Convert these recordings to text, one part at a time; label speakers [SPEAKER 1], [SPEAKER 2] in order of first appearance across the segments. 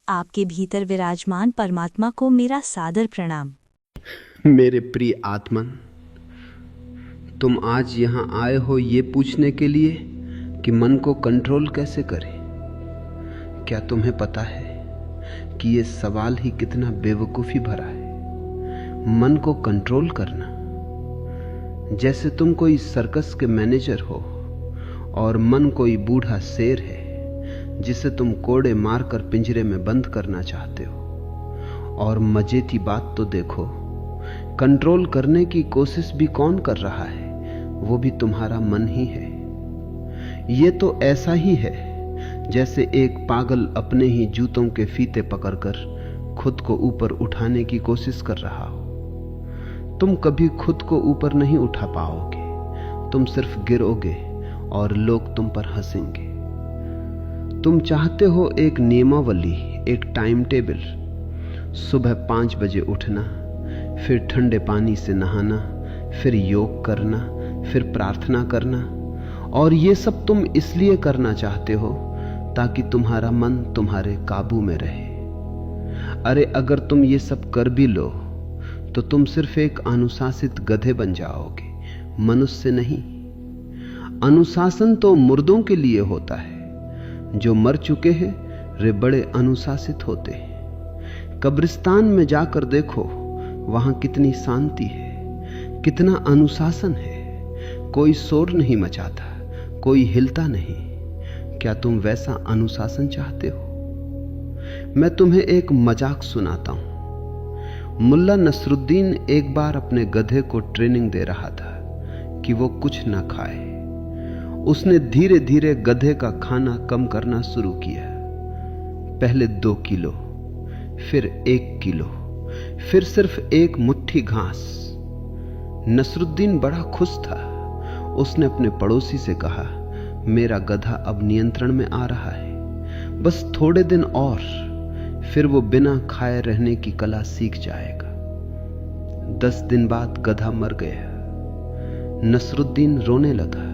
[SPEAKER 1] आपके भीतर विराजमान परमात्मा को मेरा सादर प्रणाम।
[SPEAKER 2] मेरे प्रिय आत्मन, तुम आज यहाँ आए हो ये पूछने के लिए कि मन को कंट्रोल कैसे करें। क्या तुम्हें पता है कि ये सवाल ही कितना बेवकूफ़ी भरा है। मन को कंट्रोल करना जैसे तुम कोई सर्कस के मैनेजर हो और मन कोई बूढ़ा शेर है जिसे तुम कोड़े मारकर पिंजरे में बंद करना चाहते हो। और मजे की बात तो देखो, कंट्रोल करने की कोशिश भी कौन कर रहा है? वो भी तुम्हारा मन ही है। ये तो ऐसा ही है जैसे एक पागल अपने ही जूतों के फीते पकड़कर खुद को ऊपर उठाने की कोशिश कर रहा हो। तुम कभी खुद को ऊपर नहीं उठा पाओगे, तुम सिर्फ गिरोगे और लोग तुम पर हंसेंगे। तुम चाहते हो एक नियमावली, एक टाइम टेबल, सुबह 5 बजे उठना, फिर ठंडे पानी से नहाना, फिर योग करना, फिर प्रार्थना करना। और ये सब तुम इसलिए करना चाहते हो ताकि तुम्हारा मन तुम्हारे काबू में रहे। अरे अगर तुम ये सब कर भी लो तो तुम सिर्फ एक अनुशासित गधे बन जाओगे, मनुष्य नहीं। अनुशासन तो मुर्दों के लिए होता है। जो मर चुके हैं वे बड़े अनुशासित होते हैं। कब्रिस्तान में जाकर देखो, वहां कितनी शांति है, कितना अनुशासन है। कोई शोर नहीं मचाता, कोई हिलता नहीं। क्या तुम वैसा अनुशासन चाहते हो? मैं तुम्हें एक मजाक सुनाता हूं। मुल्ला नसरुद्दीन एक बार अपने गधे को ट्रेनिंग दे रहा था कि वो कुछ ना खाए। उसने धीरे धीरे गधे का खाना कम करना शुरू किया। पहले 2 किलो, फिर 1 किलो, फिर सिर्फ 1 मुट्ठी घास। नसरुद्दीन बड़ा खुश था। उसने अपने पड़ोसी से कहा, मेरा गधा अब नियंत्रण में आ रहा है, बस थोड़े दिन और, फिर वो बिना खाए रहने की कला सीख जाएगा। 10 दिन बाद गधा मर गया। नसरुद्दीन रोने लगा।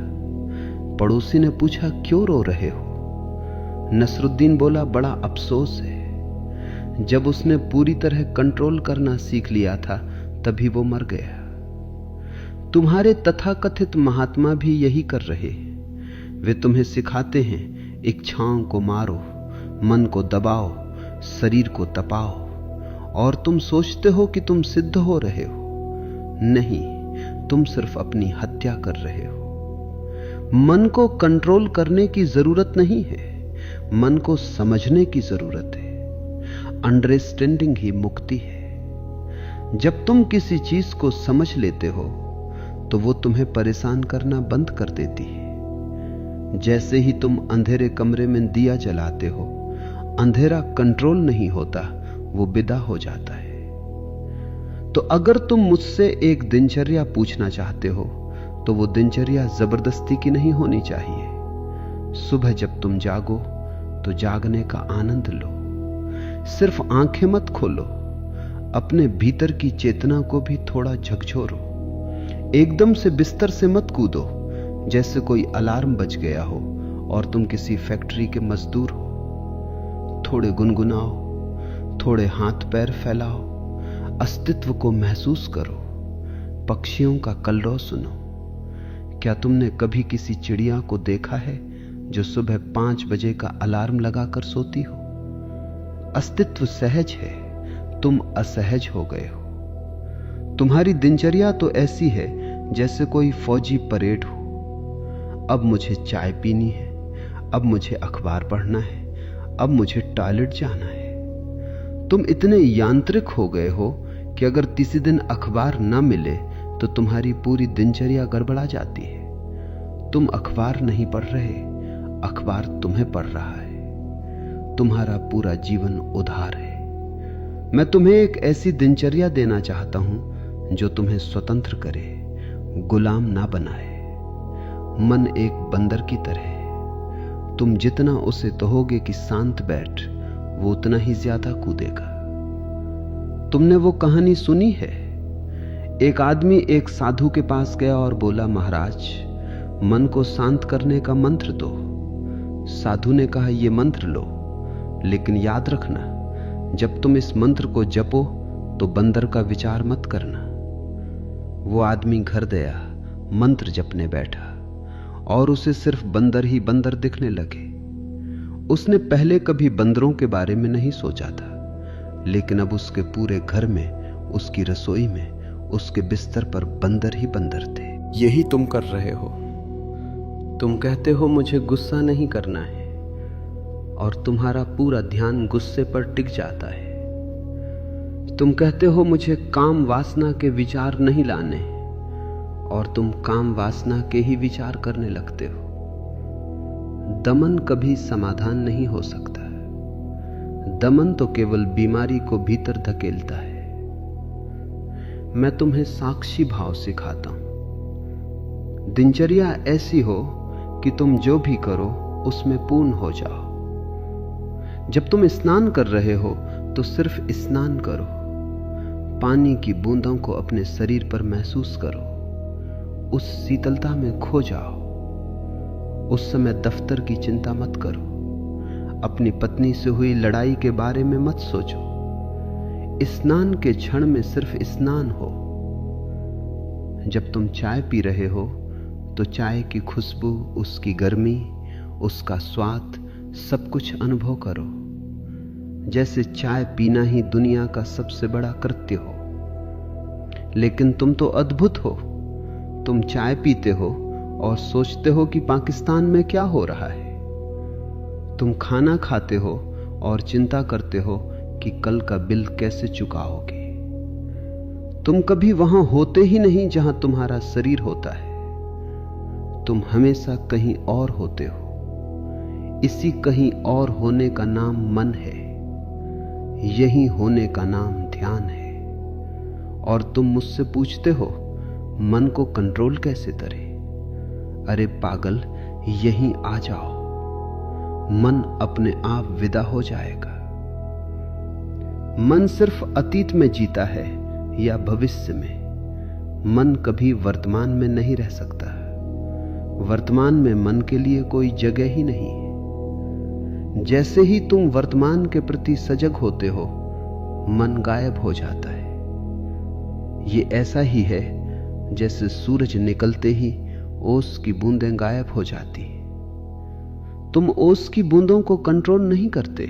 [SPEAKER 2] पड़ोसी ने पूछा, क्यों रो रहे हो? नसरुद्दीन बोला, बड़ा अफसोस है, जब उसने पूरी तरह कंट्रोल करना सीख लिया था तभी वो मर गया। तुम्हारे तथाकथित महात्मा भी यही कर रहे हैं। वे तुम्हें सिखाते हैं इच्छाओं को मारो, मन को दबाओ, शरीर को तपाओ, और तुम सोचते हो कि तुम सिद्ध हो रहे हो। नहीं, तुम सिर्फ अपनी हत्या कर रहे हो। मन को कंट्रोल करने की जरूरत नहीं है, मन को समझने की जरूरत है। अंडरस्टैंडिंग ही मुक्ति है। जब तुम किसी चीज को समझ लेते हो तो वो तुम्हें परेशान करना बंद कर देती है। जैसे ही तुम अंधेरे कमरे में दिया जलाते हो, अंधेरा कंट्रोल नहीं होता, वो विदा हो जाता है। तो अगर तुम मुझसे एक दिनचर्या पूछना चाहते हो तो वो दिनचर्या जबरदस्ती की नहीं होनी चाहिए। सुबह जब तुम जागो तो जागने का आनंद लो। सिर्फ आंखें मत खोलो, अपने भीतर की चेतना को भी थोड़ा झकझोरो। एकदम से बिस्तर से मत कूदो जैसे कोई अलार्म बज गया हो और तुम किसी फैक्ट्री के मजदूर हो। थोड़े गुनगुनाओ, थोड़े हाथ पैर फैलाओ, अस्तित्व को महसूस करो, पक्षियों का कलरव सुनो। क्या तुमने कभी किसी चिड़िया को देखा है जो सुबह 5 बजे का अलार्म लगाकर सोती हो? अस्तित्व सहज है, तुम असहज हो गए हो। तुम्हारी दिनचर्या तो ऐसी है जैसे कोई फौजी परेड हो। अब मुझे चाय पीनी है, अब मुझे अखबार पढ़ना है, अब मुझे टॉयलेट जाना है। तुम इतने यांत्रिक हो गए हो कि अगर किसी दिन अखबार न मिले तो तुम्हारी पूरी दिनचर्या गड़बड़ा जाती है। तुम अखबार नहीं पढ़ रहे, अखबार तुम्हें पढ़ रहा है। तुम्हारा पूरा जीवन उधार है। मैं तुम्हें एक ऐसी दिनचर्या देना चाहता हूं जो तुम्हें स्वतंत्र करे, गुलाम ना बनाए। मन एक बंदर की तरह है। तुम जितना उसे कहोगे कि शांत बैठ, वो उतना ही ज्यादा कूदेगा। तुमने वो कहानी सुनी है? एक आदमी एक साधु के पास गया और बोला, महाराज, मन को शांत करने का मंत्र दो। साधु ने कहा, यह मंत्र लो, लेकिन याद रखना जब तुम इस मंत्र को जपो तो बंदर का विचार मत करना। वो आदमी घर गया, मंत्र जपने बैठा और उसे सिर्फ बंदर ही बंदर दिखने लगे। उसने पहले कभी बंदरों के बारे में नहीं सोचा था, लेकिन अब उसके पूरे घर में, उसकी रसोई में, उसके बिस्तर पर बंदर ही बंदर थे। यही तुम कर रहे हो। तुम कहते हो मुझे गुस्सा नहीं करना है, और तुम्हारा पूरा ध्यान गुस्से पर टिक जाता है। तुम कहते हो मुझे काम वासना के विचार नहीं लाने, और तुम काम वासना के ही विचार करने लगते हो। दमन कभी समाधान नहीं हो सकता। दमन तो केवल बीमारी को भीतर धकेलता है। मैं तुम्हें साक्षी भाव सिखाता हूं। दिनचर्या ऐसी हो कि तुम जो भी करो उसमें पूर्ण हो जाओ। जब तुम स्नान कर रहे हो तो सिर्फ स्नान करो। पानी की बूंदों को अपने शरीर पर महसूस करो। उस शीतलता में खो जाओ। उस समय दफ्तर की चिंता मत करो। अपनी पत्नी से हुई लड़ाई के बारे में मत सोचो। स्नान के क्षण में सिर्फ स्नान हो। जब तुम चाय पी रहे हो तो चाय की खुशबू, उसकी गर्मी, उसका स्वाद, सब कुछ अनुभव करो, जैसे चाय पीना ही दुनिया का सबसे बड़ा कृत्य हो। लेकिन तुम तो अद्भुत हो। तुम चाय पीते हो और सोचते हो कि पाकिस्तान में क्या हो रहा है। तुम खाना खाते हो और चिंता करते हो कि कल का बिल कैसे चुकाओगे। तुम कभी वहां होते ही नहीं जहां तुम्हारा शरीर होता है। तुम हमेशा कहीं और होते हो। इसी कहीं और होने का नाम मन है। यही होने का नाम ध्यान है। और तुम मुझसे पूछते हो मन को कंट्रोल कैसे करें। अरे पागल, यहीं आ जाओ। मन अपने आप विदा हो जाएगा। मन सिर्फ अतीत में जीता है या भविष्य में। मन कभी वर्तमान में नहीं रह सकता। वर्तमान में मन के लिए कोई जगह ही नहीं है। जैसे ही तुम वर्तमान के प्रति सजग होते हो, मन गायब हो जाता है। ये ऐसा ही है जैसे सूरज निकलते ही ओस की बूंदें गायब हो जाती हैं। तुम ओस की बूंदों को कंट्रोल नहीं करते।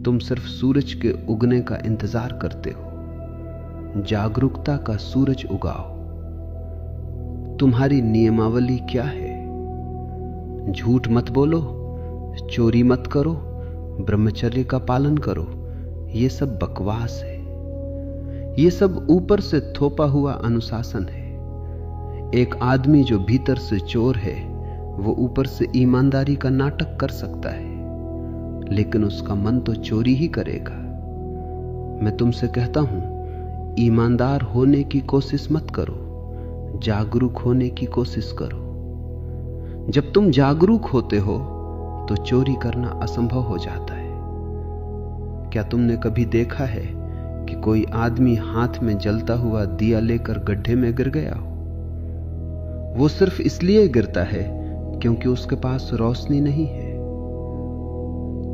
[SPEAKER 2] तुम सिर्फ सूरज के उगने का इंतजार करते हो। जागरूकता का सूरज उगाओ। तुम्हारी नियमावली क्या है? झूठ मत बोलो, चोरी मत करो, ब्रह्मचर्य का पालन करो। ये सब बकवास है। ये सब ऊपर से थोपा हुआ अनुशासन है। एक आदमी जो भीतर से चोर है, वो ऊपर से ईमानदारी का नाटक कर सकता है, लेकिन उसका मन तो चोरी ही करेगा। मैं तुमसे कहता हूं, ईमानदार होने की कोशिश मत करो, जागरूक होने की कोशिश करो। जब तुम जागरूक होते हो तो चोरी करना असंभव हो जाता है। क्या तुमने कभी देखा है कि कोई आदमी हाथ में जलता हुआ दिया लेकर गड्ढे में गिर गया हो? वो सिर्फ इसलिए गिरता है क्योंकि उसके पास रोशनी नहीं है।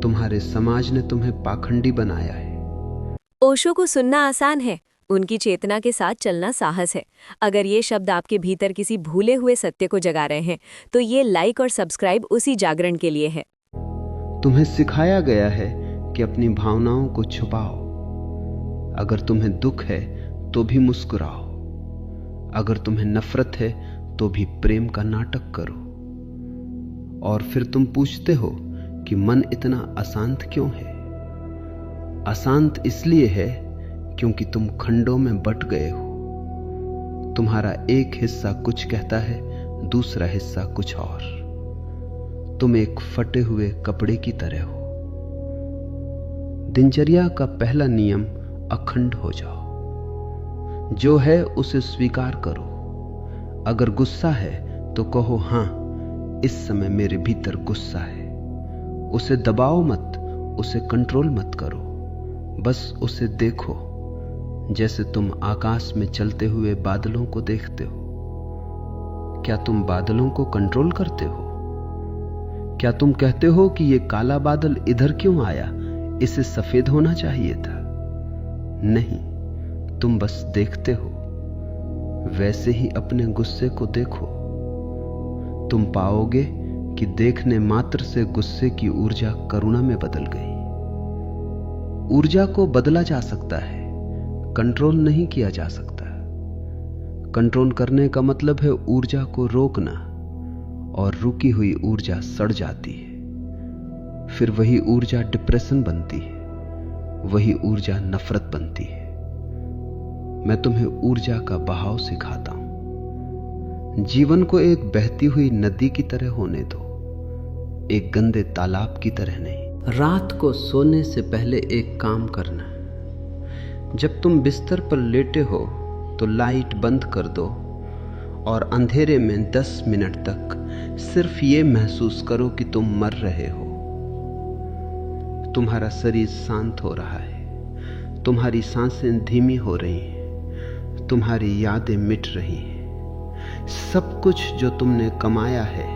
[SPEAKER 2] तुम्हारे समाज ने तुम्हें पाखंडी बनाया है।
[SPEAKER 3] ओशो को सुनना आसान है, उनकी चेतना के साथ चलना साहस है। अगर ये शब्द आपके भीतर किसी भूले हुए सत्य को जगा रहे हैं, तो ये लाइक और सब्सक्राइब उसी जागरण के लिए है।
[SPEAKER 2] तुम्हें सिखाया गया है कि अपनी भावनाओं को छुपाओ। अगर तुम्हें दुख है तो भी मुस्कुराओ। अगर तुम्हें नफरत है तो भी प्रेम का नाटक करो। और फिर तुम पूछते हो कि मन इतना अशांत क्यों है? अशांत इसलिए है क्योंकि तुम खंडों में बट गए हो। तुम्हारा एक हिस्सा कुछ कहता है, दूसरा हिस्सा कुछ और। तुम एक फटे हुए कपड़े की तरह हो। दिनचर्या का पहला नियम अखंड हो जाओ। जो है उसे स्वीकार करो। अगर गुस्सा है तो कहो, हां, इस समय मेरे भीतर गुस्सा है। उसे दबाओ मत, उसे कंट्रोल मत करो, बस उसे देखो, जैसे तुम आकाश में चलते हुए बादलों को देखते हो। क्या तुम बादलों को कंट्रोल करते हो? क्या तुम कहते हो कि यह काला बादल इधर क्यों आया, इसे सफेद होना चाहिए था। नहीं, तुम बस देखते हो। वैसे ही अपने गुस्से को देखो। तुम पाओगे कि देखने मात्र से गुस्से की ऊर्जा करुणा में बदल गई। ऊर्जा को बदला जा सकता है, कंट्रोल नहीं किया जा सकता। कंट्रोल करने का मतलब है ऊर्जा को रोकना, और रुकी हुई ऊर्जा सड़ जाती है। फिर वही ऊर्जा डिप्रेशन बनती है, वही ऊर्जा नफरत बनती है। मैं तुम्हें ऊर्जा का बहाव सिखाता हूं। जीवन को एक बहती हुई नदी की तरह होने दो, एक गंदे तालाब की तरह नहीं। रात को सोने से पहले एक काम करना। जब तुम बिस्तर पर लेटे हो तो लाइट बंद कर दो और अंधेरे में 10 मिनट तक सिर्फ ये महसूस करो कि तुम मर रहे हो। तुम्हारा शरीर शांत हो रहा है, तुम्हारी सांसें धीमी हो रही हैं, तुम्हारी यादें मिट रही हैं। सब कुछ जो तुमने कमाया है,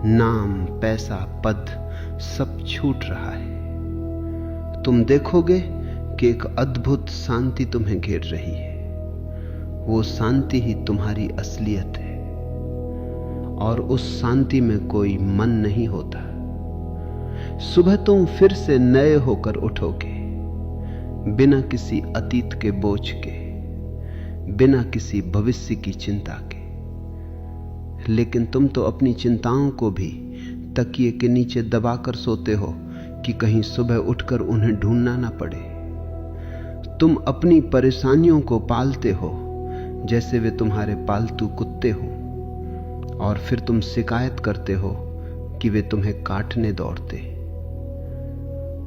[SPEAKER 2] नाम, पैसा, पद, सब छूट रहा है। तुम देखोगे कि एक अद्भुत शांति तुम्हें घेर रही है। वो शांति ही तुम्हारी असलियत है, और उस शांति में कोई मन नहीं होता। सुबह तुम फिर से नए होकर उठोगे, बिना किसी अतीत के बोझ के, बिना किसी भविष्य की चिंता के। लेकिन तुम तो अपनी चिंताओं को भी तकिए के नीचे दबाकर सोते हो कि कहीं सुबह उठकर उन्हें ढूंढना ना पड़े। तुम अपनी परेशानियों को पालते हो जैसे वे तुम्हारे पालतू कुत्ते हो, और फिर तुम शिकायत करते हो कि वे तुम्हें काटने दौड़ते।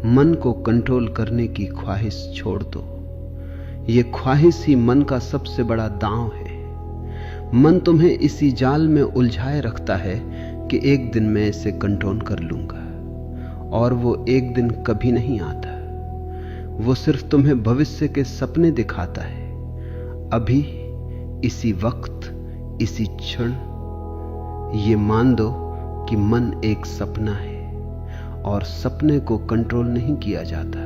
[SPEAKER 2] मन को कंट्रोल करने की ख्वाहिश छोड़ दो। ये ख्वाहिश ही मन का सबसे बड़ा दांव है। मन तुम्हें इसी जाल में उलझाए रखता है कि एक दिन मैं इसे कंट्रोल कर लूंगा, और वो एक दिन कभी नहीं आता। वो सिर्फ तुम्हें भविष्य के सपने दिखाता है। अभी, इसी वक्त, इसी क्षण ये मान दो कि मन एक सपना है, और सपने को कंट्रोल नहीं किया जाता,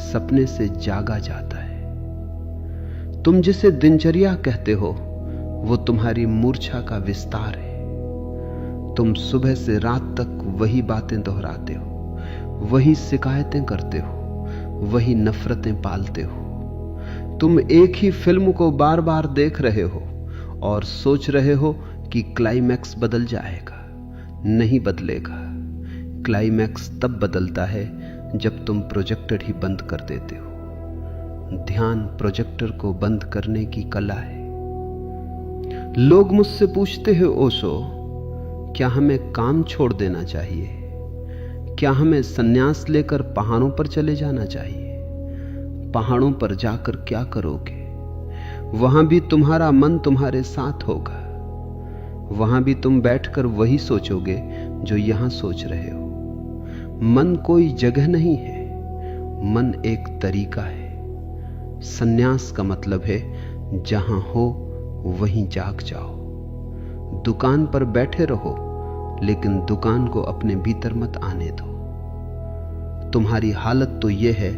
[SPEAKER 2] सपने से जागा जाता है। तुम जिसे दिनचर्या कहते हो वो तुम्हारी मूर्छा का विस्तार है। तुम सुबह से रात तक वही बातें दोहराते हो, वही शिकायतें करते हो, वही नफरतें पालते हो। तुम एक ही फिल्म को बार बार देख रहे हो और सोच रहे हो कि क्लाइमैक्स बदल जाएगा। नहीं बदलेगा। क्लाइमैक्स तब बदलता है जब तुम प्रोजेक्टर ही बंद कर देते हो। ध्यान प्रोजेक्टर को बंद करने की कला है। लोग मुझसे पूछते हैं, ओशो, क्या हमें काम छोड़ देना चाहिए? क्या हमें संन्यास लेकर पहाड़ों पर चले जाना चाहिए? पहाड़ों पर जाकर क्या करोगे? वहां भी तुम्हारा मन तुम्हारे साथ होगा। वहां भी तुम बैठकर वही सोचोगे जो यहां सोच रहे हो। मन कोई जगह नहीं है, मन एक तरीका है। संन्यास का मतलब है जहां हो वहीं जाग जाओ। दुकान पर बैठे रहो, लेकिन दुकान को अपने भीतर मत आने दो। तुम्हारी हालत तो यह है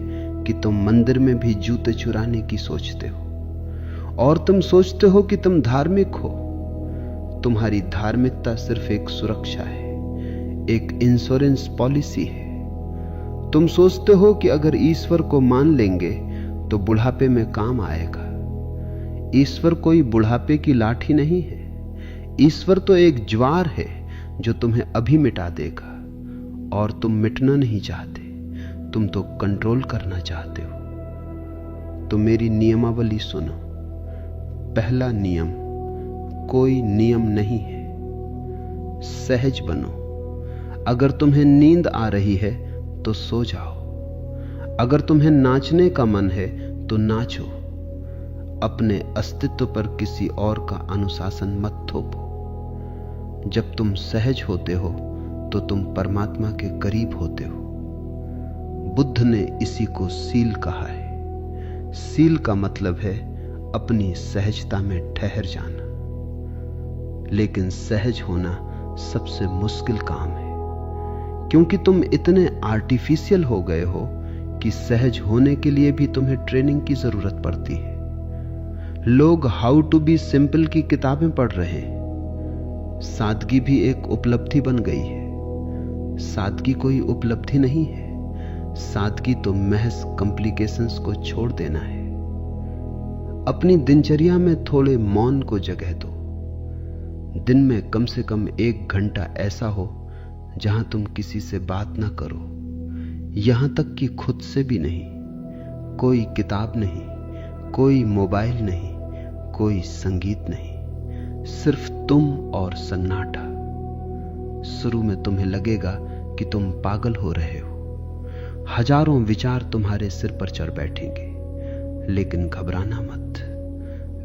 [SPEAKER 2] कि तुम मंदिर में भी जूते चुराने की सोचते हो, और तुम सोचते हो कि तुम धार्मिक हो। तुम्हारी धार्मिकता सिर्फ एक सुरक्षा है, एक इंश्योरेंस पॉलिसी है। तुम सोचते हो कि अगर ईश्वर को मान लेंगे तो बुढ़ापे में काम आएगा। ईश्वर कोई बुढ़ापे की लाठी नहीं है। ईश्वर तो एक ज्वार है जो तुम्हें अभी मिटा देगा, और तुम मिटना नहीं चाहते, तुम तो कंट्रोल करना चाहते हो। तो मेरी नियमावली सुनो। पहला नियम, कोई नियम नहीं है। सहज बनो। अगर तुम्हें नींद आ रही है तो सो जाओ। अगर तुम्हें नाचने का मन है तो नाचो। अपने अस्तित्व पर किसी और का अनुशासन मत थोपो। जब तुम सहज होते हो तो तुम परमात्मा के करीब होते हो। बुद्ध ने इसी को सील कहा है। सील का मतलब है अपनी सहजता में ठहर जाना। लेकिन सहज होना सबसे मुश्किल काम है, क्योंकि तुम इतने आर्टिफिशियल हो गए हो कि सहज होने के लिए भी तुम्हें ट्रेनिंग की जरूरत पड़ती है। लोग हाउ टू बी सिंपल की किताबें पढ़ रहे हैं। सादगी भी एक उपलब्धि बन गई है। सादगी कोई उपलब्धि नहीं है। सादगी तो महज कॉम्प्लिकेशंस को छोड़ देना है। अपनी दिनचर्या में थोड़े मौन को जगह दो। दिन में कम से कम 1 घंटा ऐसा हो जहां तुम किसी से बात ना करो, यहां तक कि खुद से भी नहीं। कोई किताब नहीं, कोई मोबाइल नहीं, कोई संगीत नहीं, सिर्फ तुम और सन्नाटा। शुरू में तुम्हें लगेगा कि तुम पागल हो रहे हो। हजारों विचार तुम्हारे सिर पर चढ़ बैठेंगे, लेकिन घबराना मत।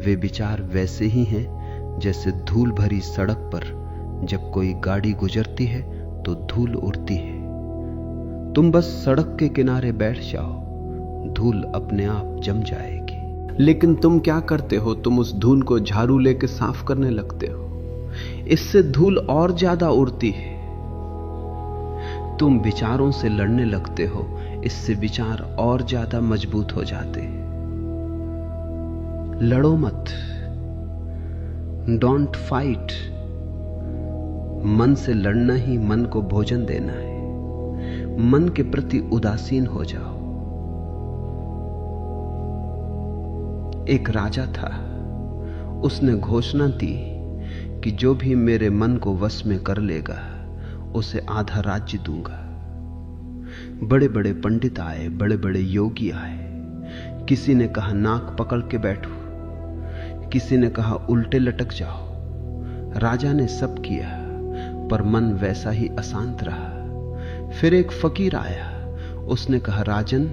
[SPEAKER 2] वे विचार वैसे ही हैं जैसे धूल भरी सड़क पर जब कोई गाड़ी गुजरती है तो धूल उड़ती है। तुम बस सड़क के किनारे बैठ जाओ, धूल अपने आप जम जाएगी। लेकिन तुम क्या करते हो? तुम उस धूल को झाड़ू लेके साफ करने लगते हो। इससे धूल और ज्यादा उड़ती है। तुम विचारों से लड़ने लगते हो, इससे विचार और ज्यादा मजबूत हो जाते हैं। लड़ो मत, डोंट फाइट। मन से लड़ना ही मन को भोजन देना है। मन के प्रति उदासीन हो जाओ। एक राजा था, उसने घोषणा दी कि जो भी मेरे मन को वश में कर लेगा उसे आधा राज्य दूंगा। बड़े बड़े पंडित आए, बड़े बड़े योगी आए। किसी ने कहा नाक पकड़ के बैठो, किसी ने कहा उल्टे लटक जाओ। राजा ने सब किया, पर मन वैसा ही अशांत रहा। फिर एक फकीर आया, उसने कहा राजन,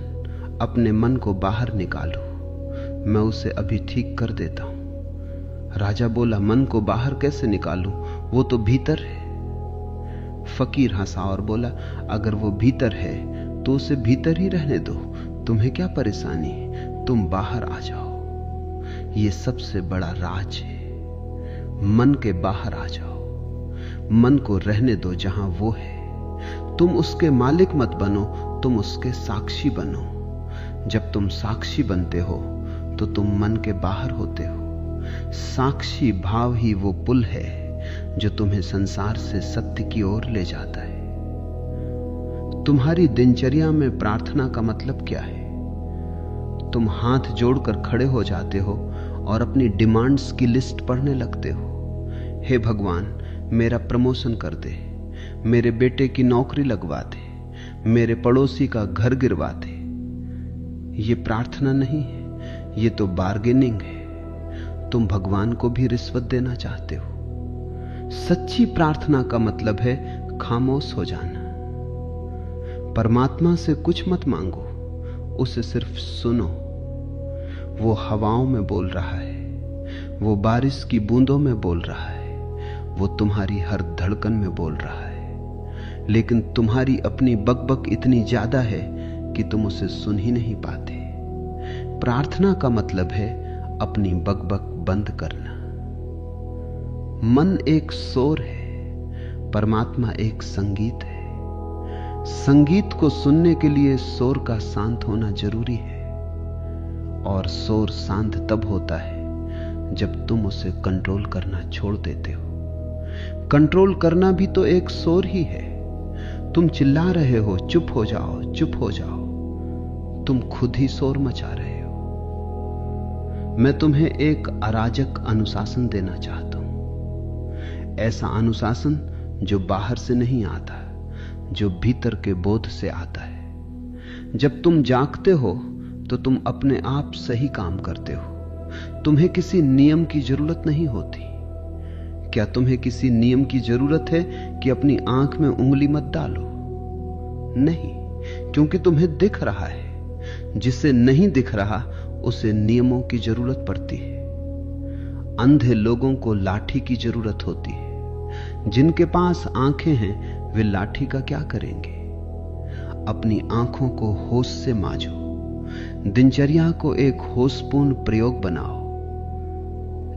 [SPEAKER 2] अपने मन को बाहर निकालो, मैं उसे अभी ठीक कर देता हूं। राजा बोला मन को बाहर कैसे निकालूं, वो तो भीतर है। फकीर हंसा और बोला अगर वो भीतर है तो उसे भीतर ही रहने दो, तुम्हें क्या परेशानी है, तुम बाहर आ जाओ। ये सबसे बड़ा राज है। मन के बाहर आ जाओ, मन को रहने दो जहां वो है। तुम उसके मालिक मत बनो, तुम उसके साक्षी बनो। जब तुम साक्षी बनते हो तो तुम मन के बाहर होते हो। साक्षी भाव ही वो पुल है जो तुम्हें संसार से सत्य की ओर ले जाता है। तुम्हारी दिनचर्या में प्रार्थना का मतलब क्या है? तुम हाथ जोड़कर खड़े हो जाते हो और अपनी डिमांड्स की लिस्ट पढ़ने लगते हो। हे भगवान, मेरा प्रमोशन कर दे, मेरे बेटे की नौकरी लगवा दे, मेरे पड़ोसी का घर गिरवा दे। ये प्रार्थना नहीं है, ये तो बार्गेनिंग है। तुम भगवान को भी रिश्वत देना चाहते हो। सच्ची प्रार्थना का मतलब है खामोश हो जाना। परमात्मा से कुछ मत मांगो, उसे सिर्फ सुनो। वो हवाओं में बोल रहा है, वो बारिश की बूंदों में बोल रहा है, वो तुम्हारी हर धड़कन में बोल रहा है। लेकिन तुम्हारी अपनी बकबक इतनी ज्यादा है कि तुम उसे सुन ही नहीं पाते। प्रार्थना का मतलब है अपनी बकबक बंद करना। मन एक शोर है, परमात्मा एक संगीत है। संगीत को सुनने के लिए शोर का शांत होना जरूरी है, और शोर शांत तब होता है जब तुम उसे कंट्रोल करना छोड़ देते हो। कंट्रोल करना भी तो एक शोर ही है। तुम चिल्ला रहे हो चुप हो जाओ, चुप हो जाओ, तुम खुद ही शोर मचा रहे हो। मैं तुम्हें एक अराजक अनुशासन देना चाहता हूं। ऐसा अनुशासन जो बाहर से नहीं आता, जो भीतर के बोध से आता है। जब तुम जागते हो तो तुम अपने आप सही काम करते हो। तुम्हें किसी नियम की जरूरत नहीं होती। क्या तुम्हें किसी नियम की जरूरत है कि अपनी आंख में उंगली मत डालो? नहीं, क्योंकि तुम्हें दिख रहा है। जिसे नहीं दिख रहा उसे नियमों की जरूरत पड़ती है। अंधे लोगों को लाठी की जरूरत होती है। जिनके पास आंखें हैं वे लाठी का क्या करेंगे? अपनी आंखों को होश से मांझो। दिनचर्या को एक होशपूर्ण प्रयोग बनाओ।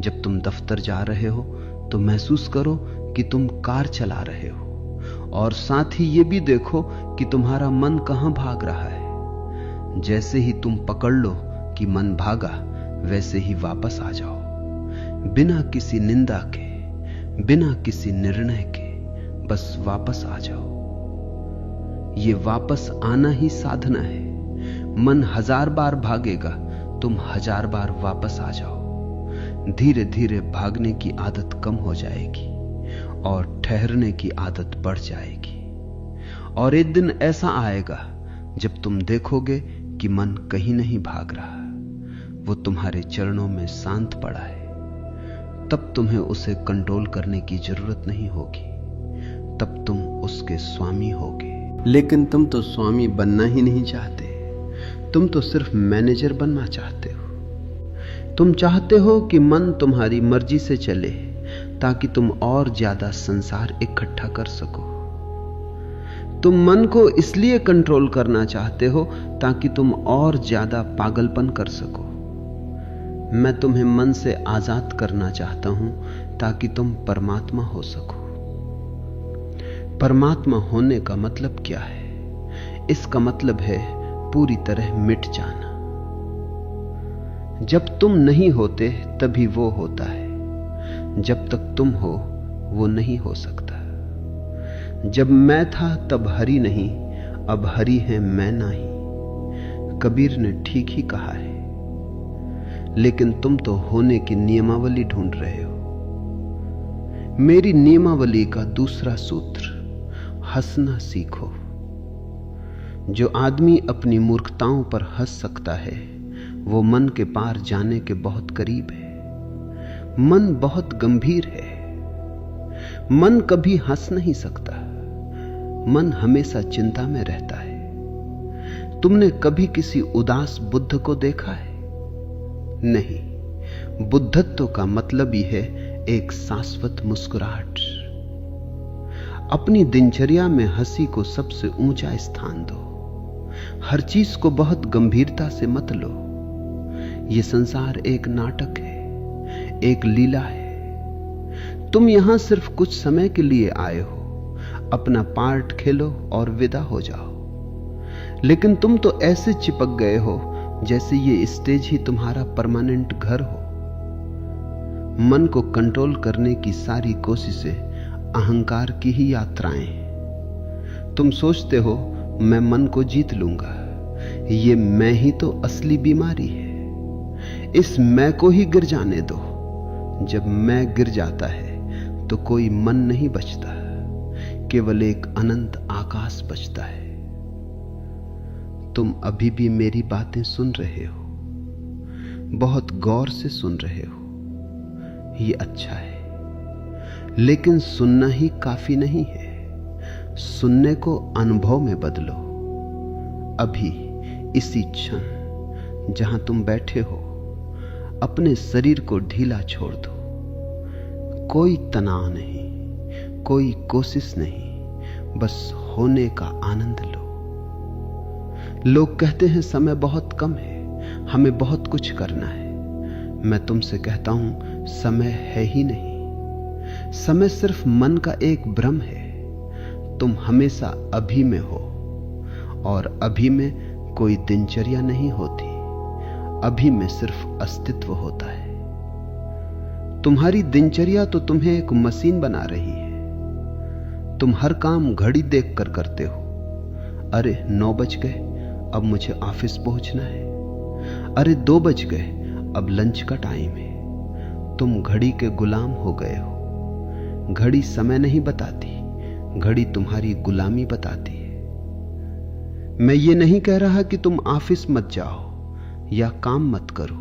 [SPEAKER 2] जब तुम दफ्तर जा रहे हो तो महसूस करो कि तुम कार चला रहे हो, और साथ ही यह भी देखो कि तुम्हारा मन कहां भाग रहा है। जैसे ही तुम पकड़ लो कि मन भागा, वैसे ही वापस आ जाओ, बिना किसी निंदा के, बिना किसी निर्णय के, बस वापस आ जाओ। ये वापस आना ही साधना है। मन 1000 बार भागेगा, तुम 1000 बार वापस आ जाओ। धीरे धीरे भागने की आदत कम हो जाएगी और ठहरने की आदत बढ़ जाएगी। और एक दिन ऐसा आएगा जब तुम देखोगे कि मन कहीं नहीं भाग रहा, वो तुम्हारे चरणों में शांत पड़ा है। तब तुम्हें उसे कंट्रोल करने की जरूरत नहीं होगी, तब तुम उसके स्वामी होगे। लेकिन तुम तो स्वामी बनना ही नहीं चाहते, तुम तो सिर्फ मैनेजर बनना चाहते हो। तुम चाहते हो कि मन तुम्हारी मर्जी से चले ताकि तुम और ज्यादा संसार इकट्ठा कर सको। तुम मन को इसलिए कंट्रोल करना चाहते हो ताकि तुम और ज्यादा पागलपन कर सको। मैं तुम्हें मन से आजाद करना चाहता हूं ताकि तुम परमात्मा हो सको। परमात्मा होने का मतलब क्या है? इसका मतलब है पूरी तरह मिट जाना। जब तुम नहीं होते तभी वो होता है, जब तक तुम हो वो नहीं हो सकता। जब मैं था तब हरि नहीं, अब हरि है मैं नहीं। कबीर ने ठीक ही कहा है। लेकिन तुम तो होने की नियमावली ढूंढ रहे हो। मेरी नियमावली का दूसरा सूत्र, हंसना सीखो। जो आदमी अपनी मूर्खताओं पर हंस सकता है वो मन के पार जाने के बहुत करीब है। मन बहुत गंभीर है। मन कभी हंस नहीं सकता। मन हमेशा चिंता में रहता है। तुमने कभी किसी उदास बुद्ध को देखा है? नहीं। बुद्धत्व का मतलब ही है एक शाश्वत मुस्कुराहट। अपनी दिनचर्या में हंसी को सबसे ऊंचा स्थान दो। हर चीज को बहुत गंभीरता से मत लो। यह संसार एक नाटक है, एक लीला है। तुम यहां सिर्फ कुछ समय के लिए आए हो। अपना पार्ट खेलो और विदा हो जाओ। लेकिन तुम तो ऐसे चिपक गए हो जैसे ये स्टेज ही तुम्हारा परमानेंट घर हो। मन को कंट्रोल करने की सारी कोशिशें अहंकार की ही यात्राएं हैं। तुम सोचते हो मैं मन को जीत लूंगा। ये मैं ही तो असली बीमारी है। इस मैं को ही गिर जाने दो। जब मैं गिर जाता है तो कोई मन नहीं बचता, केवल एक अनंत आकाश बचता है। तुम अभी भी मेरी बातें सुन रहे हो, बहुत गौर से सुन रहे हो। ये अच्छा है, लेकिन सुनना ही काफी नहीं है। सुनने को अनुभव में बदलो। अभी इसी क्षण जहां तुम बैठे हो, अपने शरीर को ढीला छोड़ दो। कोई तनाव नहीं, कोई कोशिश नहीं, बस होने का आनंद लो। लोग कहते हैं समय बहुत कम है, हमें बहुत कुछ करना है। मैं तुमसे कहता हूं समय है ही नहीं। समय सिर्फ मन का एक भ्रम है। तुम हमेशा अभी में हो और अभी में कोई दिनचर्या नहीं होती। अभी में सिर्फ अस्तित्व होता है। तुम्हारी दिनचर्या तो तुम्हें एक मशीन बना रही है। तुम हर काम घड़ी देखकर करते हो। अरे 9 बज गए, अब मुझे ऑफिस पहुंचना है। अरे 2 बज गए, अब लंच का टाइम है। तुम घड़ी के गुलाम हो गए हो। घड़ी समय नहीं बताती, घड़ी तुम्हारी गुलामी बताती है। मैं ये नहीं कह रहा कि तुम ऑफिस मत जाओ या काम मत करो।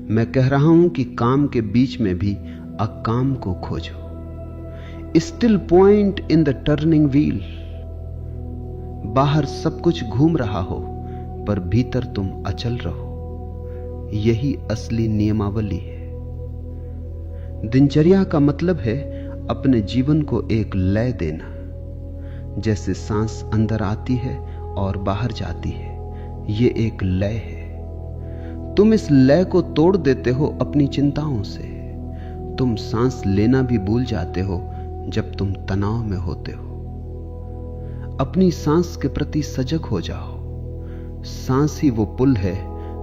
[SPEAKER 2] मैं कह रहा हूं कि काम के बीच में भी अकाम को खोजो। Still point in the turning wheel. बाहर सब कुछ घूम रहा हो पर भीतर तुम अचल रहो। यही असली नियमावली है। दिनचर्या का मतलब है अपने जीवन को एक लय देना। जैसे सांस अंदर आती है और बाहर जाती है, ये एक लय है। तुम इस लय को तोड़ देते हो अपनी चिंताओं से। तुम सांस लेना भी भूल जाते हो जब तुम तनाव में होते हो। अपनी सांस के प्रति सजग हो जाओ। सांस ही वो पुल है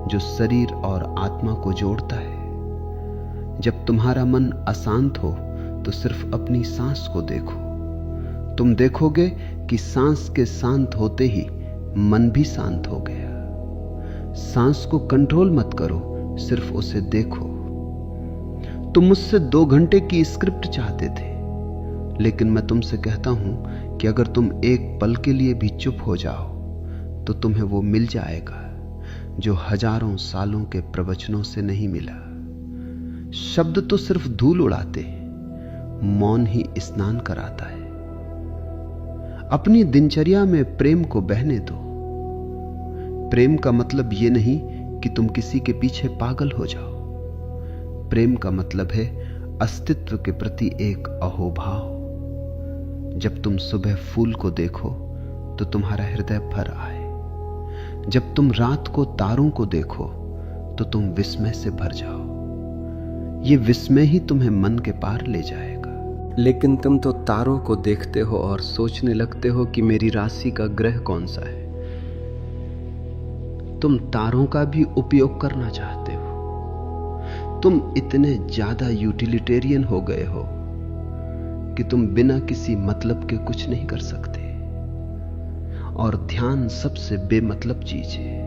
[SPEAKER 2] जो शरीर और आत्मा को जोड़ता है। जब तुम्हारा मन अशांत हो तो सिर्फ अपनी सांस को देखो। तुम देखोगे कि सांस के शांत होते ही मन भी शांत हो गया। सांस को कंट्रोल मत करो, सिर्फ उसे देखो। तुम मुझसे 2 घंटे की स्क्रिप्ट चाहते थे, लेकिन मैं तुमसे कहता हूं कि अगर तुम एक पल के लिए भी चुप हो जाओ तो तुम्हें वो मिल जाएगा जो हजारों सालों के प्रवचनों से नहीं मिला। शब्द तो सिर्फ धूल उड़ाते, मौन ही स्नान कराता है। अपनी दिनचर्या में प्रेम को बहने दो। प्रेम का मतलब यह नहीं कि तुम किसी के पीछे पागल हो जाओ। प्रेम का मतलब है अस्तित्व के प्रति एक अहोभाव। जब तुम सुबह फूल को देखो तो तुम्हारा हृदय भर आए। जब तुम रात को तारों को देखो तो तुम विस्मय से भर जाओ। ये विस्मय ही तुम्हें मन के पार ले जाएगा। लेकिन तुम तो तारों को देखते हो और सोचने लगते हो कि मेरी राशि का ग्रह कौन सा है। तुम तारों का भी उपयोग करना चाहते हो। तुम इतने ज्यादा यूटिलिटेरियन हो गए हो कि तुम बिना किसी मतलब के कुछ नहीं कर सकते। और ध्यान सबसे बेमतलब चीज है।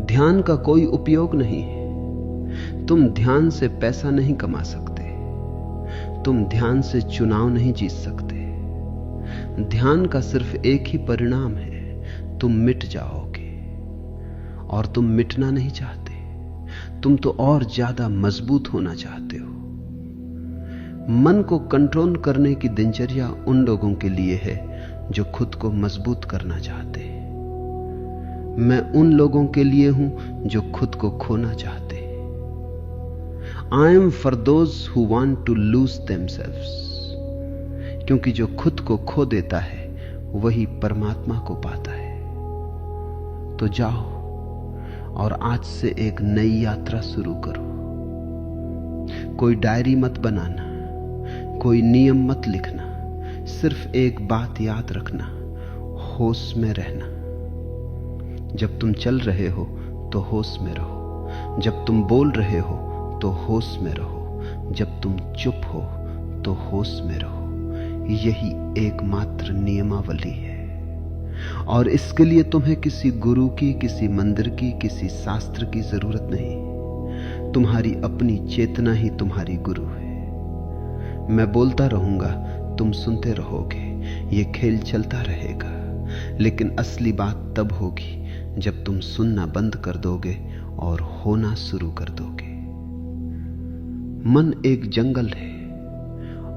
[SPEAKER 2] ध्यान का कोई उपयोग नहीं है। तुम ध्यान से पैसा नहीं कमा सकते। तुम ध्यान से चुनाव नहीं जीत सकते। ध्यान का सिर्फ एक ही परिणाम है, तुम मिट जाओगे। और तुम मिटना नहीं चाहते, तुम तो और ज्यादा मजबूत होना चाहते हो। मन को कंट्रोल करने की दिनचर्या उन लोगों के लिए है जो खुद को मजबूत करना चाहते हैं। मैं उन लोगों के लिए हूं जो खुद को खोना चाहते हैं। I am for those who want to lose themselves, क्योंकि जो खुद को खो देता है वही परमात्मा को पाता है। तो जाओ और आज से एक नई यात्रा शुरू करो। कोई डायरी मत बनाना, कोई नियम मत लिखना, सिर्फ एक बात याद रखना, होश में रहना। जब तुम चल रहे हो तो होश में रहो। जब तुम बोल रहे हो तो होश में रहो। जब तुम चुप हो तो होश में रहो। यही एकमात्र नियमावली है। और इसके लिए तुम्हें किसी गुरु की, किसी मंदिर की, किसी शास्त्र की जरूरत नहीं। तुम्हारी अपनी चेतना ही तुम्हारी गुरु है। मैं बोलता रहूंगा, तुम सुनते रहोगे। ये खेल चलता रहेगा, लेकिन असली बात तब होगी जब तुम सुनना बंद कर दोगे और होना शुरू कर दोगे। मन एक जंगल है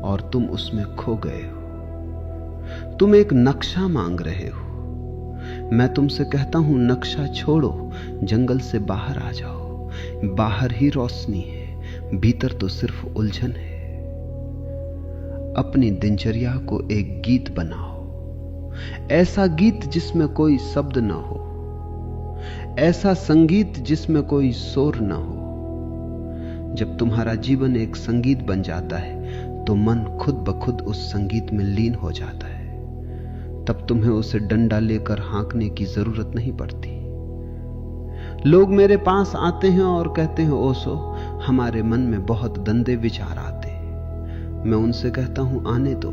[SPEAKER 2] और तुम उसमें खो गए हो। तुम एक नक्शा मांग रहे हो। मैं तुमसे कहता हूं, नक्शा छोड़ो, जंगल से बाहर आ जाओ। बाहर ही रोशनी है, भीतर तो सिर्फ उलझन है। अपनी दिनचर्या को एक गीत बनाओ। ऐसा गीत जिसमें कोई शब्द न हो, ऐसा संगीत जिसमें कोई शोर न हो। जब तुम्हारा जीवन एक संगीत बन जाता है तो मन खुद ब खुद उस संगीत में लीन हो जाता है। तब तुम्हें उसे डंडा लेकर हाँकने की जरूरत नहीं पड़ती। लोग मेरे पास आते हैं और कहते हैं, ओशो, हमारे मन में बहुत गंदे विचार आते हैं। मैं उनसे कहता हूं, आने दो।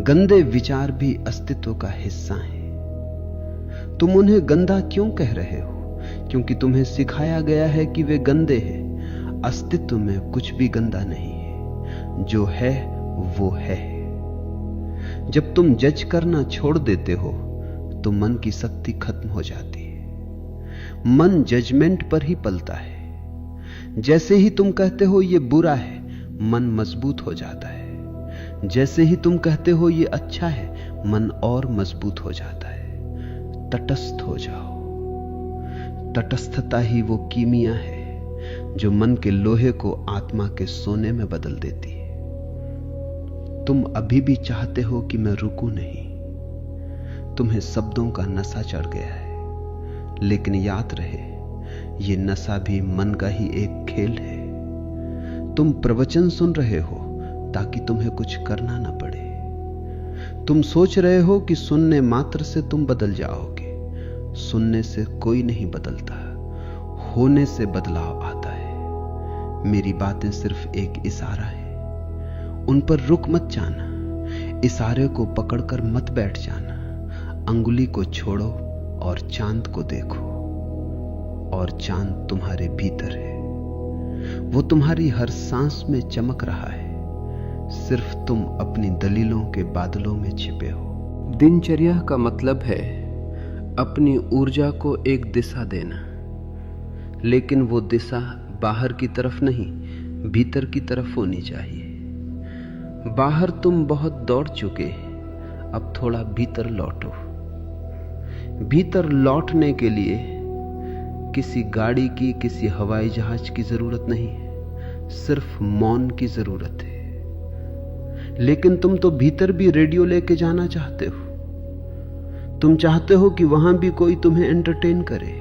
[SPEAKER 2] गंदे विचार भी अस्तित्व का हिस्सा हैं। तुम उन्हें गंदा क्यों कह रहे हो? क्योंकि तुम्हें सिखाया गया है कि वे गंदे हैं। अस्तित्व में कुछ भी गंदा नहीं है। जो है वो है। जब तुम जज करना छोड़ देते हो तो मन की शक्ति खत्म हो जाती है। मन जजमेंट पर ही पलता है। जैसे ही तुम कहते हो ये बुरा है, मन मजबूत हो जाता है। जैसे ही तुम कहते हो ये अच्छा है, मन और मजबूत हो जाता है। तटस्थ हो जाओ। तटस्थता ही वो कीमिया है जो मन के लोहे को आत्मा के सोने में बदल देती है। तुम अभी भी चाहते हो कि मैं रुकूं नहीं। तुम्हें शब्दों का नशा चढ़ गया है, लेकिन याद रहे, ये नशा भी मन का ही एक खेल है। तुम प्रवचन सुन रहे हो ताकि तुम्हें कुछ करना ना पड़े। तुम सोच रहे हो कि सुनने मात्र से तुम बदल जाओगे, सुनने से कोई नहीं बदलता, होने से बदलाव आता है। मेरी बातें सिर्फ एक इशारा है, उन पर रुक मत जाना, इशारे को पकड़कर मत बैठ जाना। अंगुली को छोड़ो और चांद को देखो, और चांद तुम्हारे भीतर है। वो तुम्हारी हर सांस में चमक रहा है, सिर्फ तुम अपनी दलीलों के बादलों में छिपे हो। दिनचर्या का मतलब है अपनी ऊर्जा को एक दिशा देना, लेकिन वो दिशा बाहर की तरफ नहीं, भीतर की तरफ होनी चाहिए। बाहर तुम बहुत दौड़ चुके, अब थोड़ा भीतर लौटो। भीतर लौटने के लिए किसी गाड़ी की, किसी हवाई जहाज की जरूरत नहीं है, सिर्फ मौन की जरूरत है। लेकिन तुम तो भीतर भी रेडियो लेके जाना चाहते हो। तुम चाहते हो कि वहां भी कोई तुम्हें एंटरटेन करे।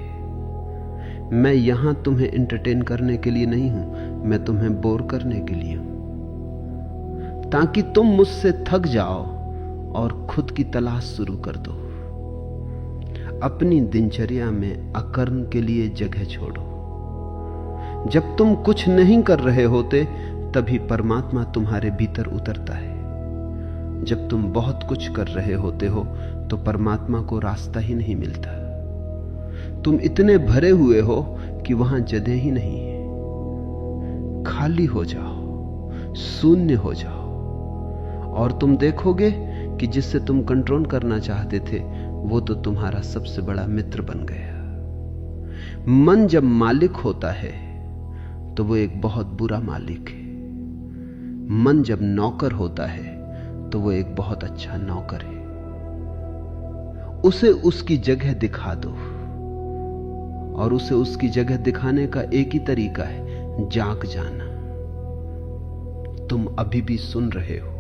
[SPEAKER 2] मैं यहां तुम्हें एंटरटेन करने के लिए नहीं हूं, मैं तुम्हें बोर करने के लिए हूं, ताकि तुम मुझसे थक जाओ और खुद की तलाश शुरू कर दो। अपनी दिनचर्या में अकर्म के लिए जगह छोड़ो। जब तुम कुछ नहीं कर रहे होते, तभी परमात्मा तुम्हारे भीतर उतरता है। जब तुम बहुत कुछ कर रहे होते हो, तो परमात्मा को रास्ता ही नहीं मिलता। तुम इतने भरे हुए हो कि वहां जगह ही नहीं है। खाली हो जाओ, शून्य हो जाओ, और तुम देखोगे कि जिससे तुम कंट्रोल करना चाहते थे, वो तो तुम्हारा सबसे बड़ा मित्र बन गया। मन जब मालिक होता है तो वो एक बहुत बुरा मालिक है। मन जब नौकर होता है तो वो एक बहुत अच्छा नौकर है। उसे उसकी जगह दिखा दो, और उसे उसकी जगह दिखाने का एक ही तरीका है, जाग जाना। तुम अभी भी सुन रहे हो,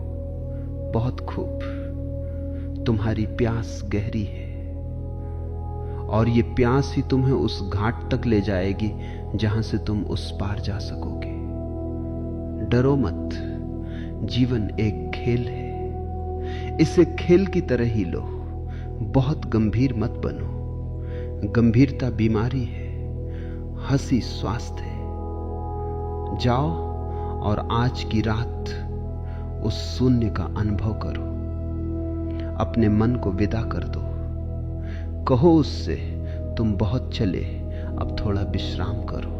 [SPEAKER 2] बहुत खूब। तुम्हारी प्यास गहरी है, और ये प्यास ही तुम्हें उस घाट तक ले जाएगी जहां से तुम उस पार जा सकोगे। डरो मत, जीवन एक खेल है, इसे खेल की तरह ही लो। बहुत गंभीर मत बनो, गंभीरता बीमारी है, हंसी स्वास्थ्य है। जाओ और आज की रात उस शून्य का अनुभव करो। अपने मन को विदा कर दो, कहो उससे, तुम बहुत चले, अब थोड़ा विश्राम करो।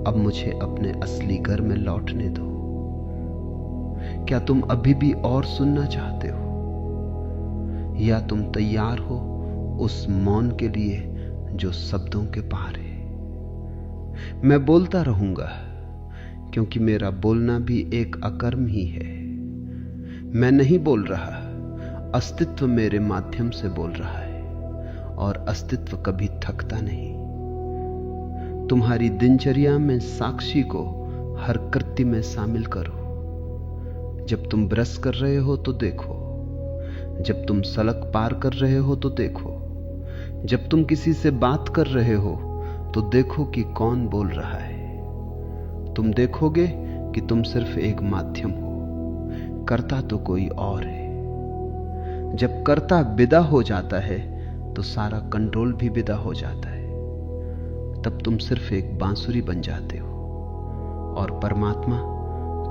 [SPEAKER 2] अब मुझे अपने असली घर में लौटने दो। क्या तुम अभी भी और सुनना चाहते हो, या तुम तैयार हो उस मौन के लिए जो शब्दों के पार है? मैं बोलता रहूंगा, क्योंकि मेरा बोलना भी एक अकर्म ही है। मैं नहीं बोल रहा, अस्तित्व मेरे माध्यम से बोल रहा है, और अस्तित्व कभी थकता नहीं। तुम्हारी दिनचर्या में साक्षी को हर कृत्य में शामिल करो। जब तुम ब्रश कर रहे हो तो देखो, जब तुम सड़क पार कर रहे हो तो देखो, जब तुम किसी से बात कर रहे हो तो देखो कि कौन बोल रहा है। तुम देखोगे कि तुम सिर्फ एक माध्यम हो, कर्ता तो कोई और है। जब कर्ता विदा हो जाता है तो सारा कंट्रोल भी विदा हो जाता है। तब तुम सिर्फ एक बांसुरी बन जाते हो, और परमात्मा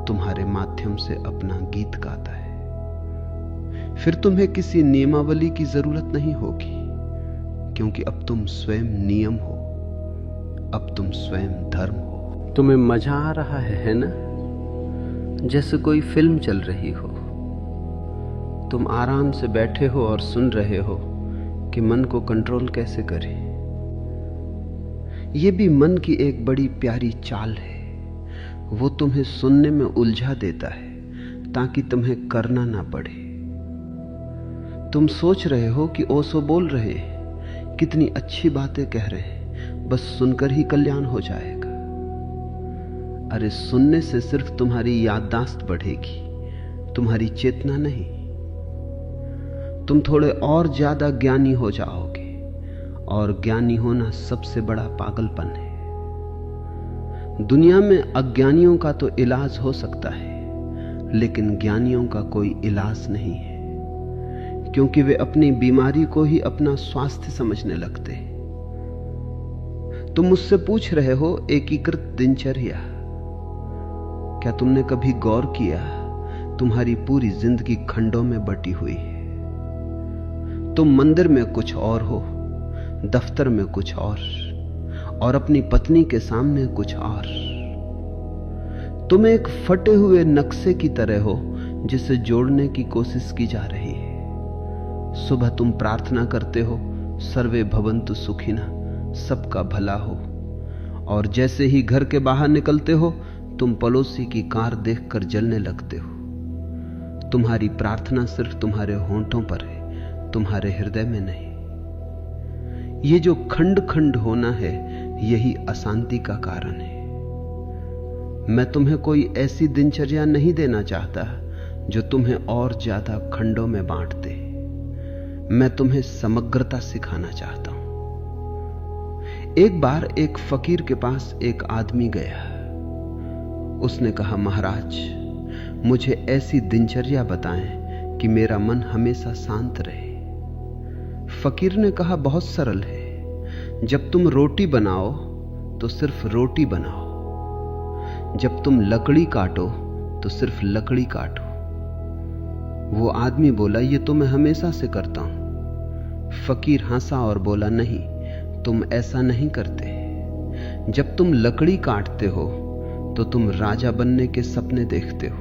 [SPEAKER 2] तुम्हारे माध्यम से अपना गीत गाता है। फिर तुम्हें किसी नियमावली की जरूरत नहीं होगी, क्योंकि अब तुम स्वयं नियम हो, अब तुम स्वयं धर्म हो। तुम्हें मजा आ रहा है ना? जैसे कोई फिल्म चल रही हो। तुम आराम से बैठे हो और सुन रहे हो कि मन को कंट्रोल कैसे करें। यह भी मन की एक बड़ी प्यारी चाल है। वो तुम्हें सुनने में उलझा देता है ताकि तुम्हें करना ना पड़े। तुम सोच रहे हो कि ओशो बोल रहे, कितनी अच्छी बातें कह रहे, बस सुनकर ही कल्याण हो जाएगा। अरे सुनने से सिर्फ तुम्हारी याददाश्त बढ़ेगी, तुम्हारी चेतना नहीं। तुम थोड़े और ज्यादा ज्ञानी हो जाओगे, और ज्ञानी होना सबसे बड़ा पागलपन है। दुनिया में अज्ञानियों का तो इलाज हो सकता है, लेकिन ज्ञानियों का कोई इलाज नहीं है, क्योंकि वे अपनी बीमारी को ही अपना स्वास्थ्य समझने लगते हैं। तुम मुझसे पूछ रहे हो एकीकृत दिनचर्या। क्या तुमने कभी गौर किया तुम्हारी पूरी जिंदगी खंडों में बटी हुई है। तुम मंदिर में कुछ और हो, दफ्तर में कुछ और अपनी पत्नी के सामने कुछ और। तुम एक फटे हुए नक्शे की तरह हो जिसे जोड़ने की कोशिश की जा रही है। सुबह तुम प्रार्थना करते हो सर्वे भवन्तु सुखिनः, सबका भला हो, और जैसे ही घर के बाहर निकलते हो तुम पड़ोसी की कार देखकर जलने लगते हो। तुम्हारी प्रार्थना सिर्फ तुम्हारे होंठों पर है, तुम्हारे हृदय में नहीं। ये जो खंड खंड होना है यही अशांति का कारण है। मैं तुम्हें कोई ऐसी दिनचर्या नहीं देना चाहता जो तुम्हें और ज्यादा खंडों में बांट दे। मैं तुम्हें समग्रता सिखाना चाहता हूं। एक बार एक फकीर के पास एक आदमी गया। उसने कहा, महाराज मुझे ऐसी दिनचर्या बताएं कि मेरा मन हमेशा शांत रहे। फकीर ने कहा, बहुत सरल है। जब तुम रोटी बनाओ तो सिर्फ रोटी बनाओ, जब तुम लकड़ी काटो तो सिर्फ लकड़ी काटो। वो आदमी बोला, ये तो मैं हमेशा से करता हूं। फकीर हंसा और बोला, नहीं, तुम ऐसा नहीं करते। जब तुम लकड़ी काटते हो तो तुम राजा बनने के सपने देखते हो।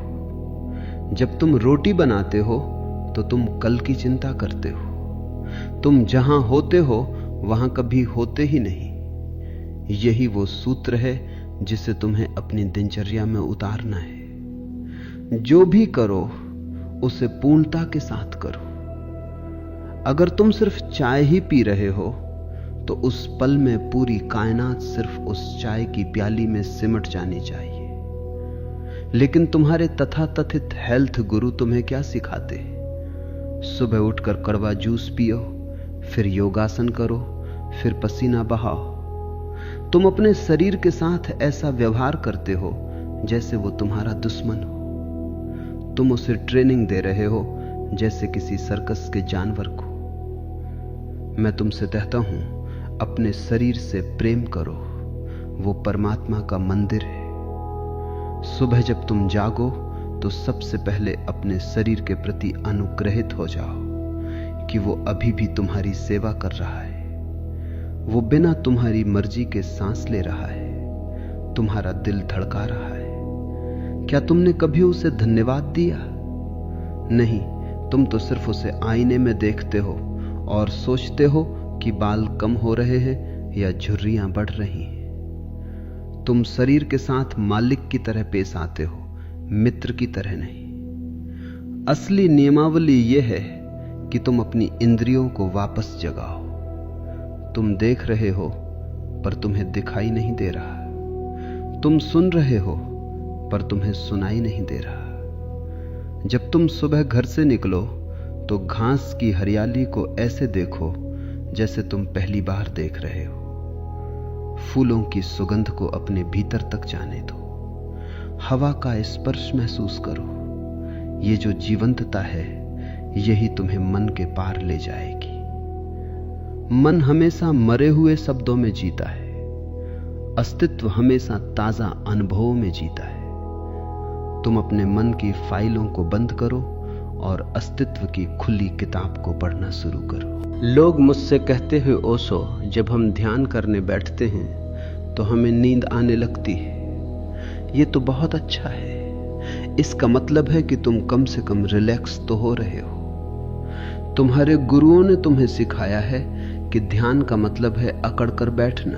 [SPEAKER 2] जब तुम रोटी बनाते हो तो तुम कल की चिंता करते हो। तुम जहां होते हो वहां कभी होते ही नहीं। यही वो सूत्र है जिसे तुम्हें अपनी दिनचर्या में उतारना है। जो भी करो उसे पूर्णता के साथ करो। अगर तुम सिर्फ चाय ही पी रहे हो तो उस पल में पूरी कायनात सिर्फ उस चाय की प्याली में सिमट जानी चाहिए। लेकिन तुम्हारे तथाकथित हेल्थ गुरु तुम्हें क्या सिखाते? सुबह उठकर कड़वा जूस पियो, फिर योगासन करो, फिर पसीना बहाओ। तुम अपने शरीर के साथ ऐसा व्यवहार करते हो जैसे वो तुम्हारा दुश्मन हो। तुम उसे ट्रेनिंग दे रहे हो जैसे किसी सर्कस के जानवर को। मैं तुमसे कहता हूं, अपने शरीर से प्रेम करो, वो परमात्मा का मंदिर है। सुबह जब तुम जागो तो सबसे पहले अपने शरीर के प्रति अनुग्रहित हो जाओ कि वो अभी भी तुम्हारी सेवा कर रहा है। वो बिना तुम्हारी मर्जी के सांस ले रहा है, तुम्हारा दिल धड़का रहा है। क्या तुमने कभी उसे धन्यवाद दिया? नहीं, तुम तो सिर्फ उसे आईने में देखते हो और सोचते हो कि बाल कम हो रहे हैं या झुर्रियां बढ़ रही हैं। तुम शरीर के साथ मालिक की तरह पेश आते हो, मित्र की तरह नहीं। असली नियमावली यह है कि तुम अपनी इंद्रियों को वापस जगाओ। तुम देख रहे हो पर तुम्हें दिखाई नहीं दे रहा। तुम सुन रहे हो पर तुम्हें सुनाई नहीं दे रहा। जब तुम सुबह घर से निकलो तो घास की हरियाली को ऐसे देखो जैसे तुम पहली बार देख रहे हो। फूलों की सुगंध को अपने भीतर तक जाने दो। हवा का स्पर्श महसूस करो। ये जो जीवंतता है यही तुम्हें मन के पार ले जाएगी। मन हमेशा मरे हुए शब्दों में जीता है। अस्तित्व हमेशा ताजा अनुभवों में जीता है। तुम अपने मन की फाइलों को बंद करो और अस्तित्व की खुली किताब को पढ़ना शुरू करो। लोग मुझसे कहते हैं, ओशो, जब हम ध्यान करने बैठते हैं तो हमें नींद आने लगती है। ये तो बहुत अच्छा है। इसका मतलब है कि तुम कम से कम रिलैक्स तो हो रहे हो। तुम्हारे गुरुओं ने तुम्हें सिखाया है कि ध्यान का मतलब है अकड़ कर बैठना,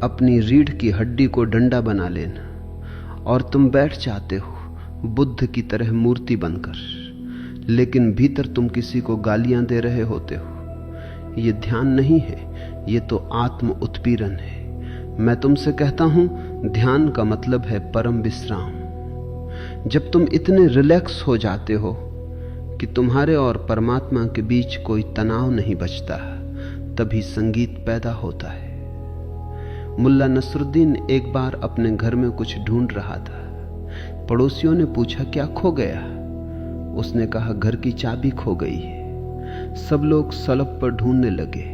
[SPEAKER 2] अपनी रीढ़ की हड्डी को डंडा बना लेना, और तुम बैठ जाते हो बुद्ध की तरह मूर्ति बनकर, लेकिन भीतर तुम किसी को गालियां दे रहे होते हो। यह ध्यान नहीं है, यह तो आत्म उत्पीड़न है। मैं तुमसे कहता हूं, ध्यान का मतलब है परम विश्राम। जब तुम इतने रिलैक्स हो जाते हो कि तुम्हारे और परमात्मा के बीच कोई तनाव नहीं बचता, तभी संगीत पैदा होता है। मुल्ला नसरुद्दीन एक बार अपने घर में कुछ ढूंढ रहा था। पड़ोसियों ने पूछा, क्या खो गया? उसने कहा, घर की चाबी खो गई है। सब लोग सड़क पर ढूंढने लगे।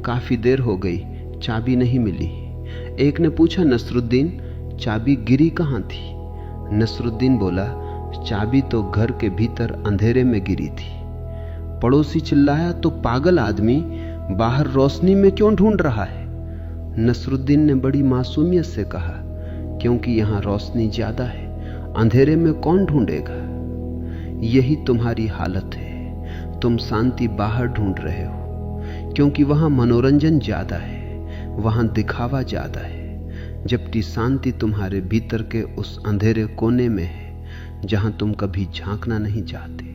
[SPEAKER 2] काफी देर हो गई, चाबी नहीं मिली। एक ने पूछा, नसरुद्दीन, चाबी गिरी कहाँ थी? नसरुद्दीन बोला, चाबी तो घर के भीतर अंधेरे में गिरी थी। पड़ोसी चिल्लाया, तो पागल आदमी बाहर रोशनी में क्यों ढूंढ रहा है? नसरुद्दीन ने बड़ी मासूमियत से कहा, क्योंकि यहां रोशनी ज्यादा है, अंधेरे में कौन ढूंढेगा? यही तुम्हारी हालत है। तुम शांति बाहर ढूंढ रहे हो, क्योंकि वहां मनोरंजन ज्यादा है, वहां दिखावा ज्यादा है, जबकि शांति तुम्हारे भीतर के उस अंधेरे कोने में है जहां तुम कभी झांकना नहीं चाहते।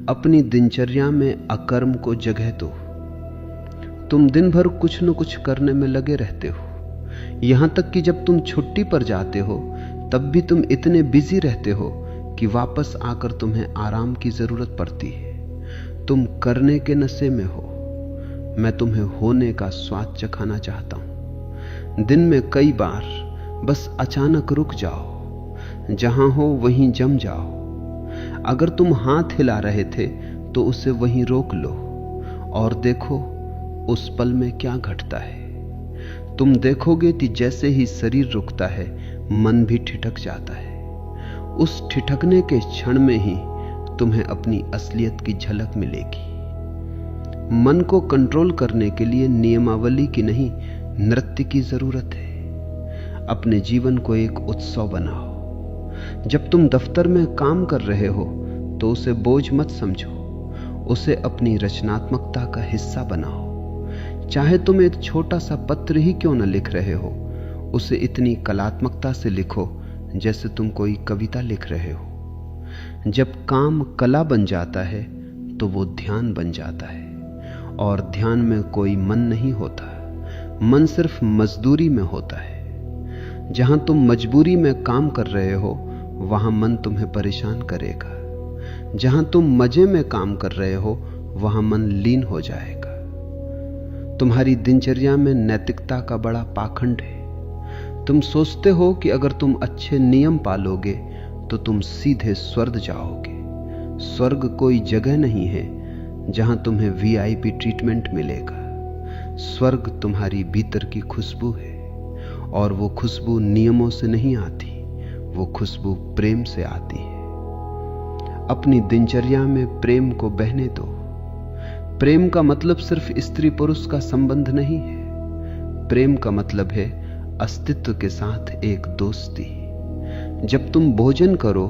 [SPEAKER 2] अपनी दिनचर्या में अकर्म को जगह दो। तुम दिन भर कुछ न कुछ करने में लगे रहते हो। यहां तक कि जब तुम छुट्टी पर जाते हो तब भी तुम इतने बिजी रहते हो कि वापस आकर तुम्हें आराम की जरूरत पड़ती है। तुम करने के नशे में हो। मैं तुम्हें होने का स्वाद चखाना चाहता हूं। दिन में कई बार बस अचानक रुक जाओ, जहां हो वहीं जम जाओ। अगर तुम हाथ हिला रहे थे तो उसे वहीं रोक लो और देखो उस पल में क्या घटता है। तुम देखोगे कि जैसे ही शरीर रुकता है, मन भी ठिठक जाता है। उस ठिठकने के क्षण में ही तुम्हें अपनी असलियत की झलक मिलेगी। मन को कंट्रोल करने के लिए नियमावली की नहीं, नृत्य की जरूरत है। अपने जीवन को एक उत्सव बनाओ। जब तुम दफ्तर में काम कर रहे हो तो उसे बोझ मत समझो, उसे अपनी रचनात्मकता का हिस्सा बनाओ। चाहे तुम एक छोटा सा पत्र ही क्यों न लिख रहे हो, उसे इतनी कलात्मकता से लिखो जैसे तुम कोई कविता लिख रहे हो। जब काम कला बन जाता है तो वो ध्यान बन जाता है, और ध्यान में कोई मन नहीं होता, मन सिर्फ मजदूरी में होता है। जहां तुम मजबूरी में काम कर रहे हो वहां मन तुम्हें परेशान करेगा। जहां तुम मजे में काम कर रहे हो वहां मन लीन हो जाएगा। तुम्हारी दिनचर्या में नैतिकता का बड़ा पाखंड है। तुम सोचते हो कि अगर तुम अच्छे नियम पालोगे तो तुम सीधे स्वर्ग जाओगे। स्वर्ग कोई जगह नहीं है जहां तुम्हें वीआईपी ट्रीटमेंट मिलेगा। स्वर्ग तुम्हारी भीतर की खुशबू है, और वो खुशबू नियमों से नहीं आती, वो खुशबू प्रेम से आती है। अपनी दिनचर्या में प्रेम को बहने दो। प्रेम का मतलब सिर्फ स्त्री पुरुष का संबंध नहीं है। प्रेम का मतलब है अस्तित्व के साथ एक दोस्ती। जब तुम भोजन करो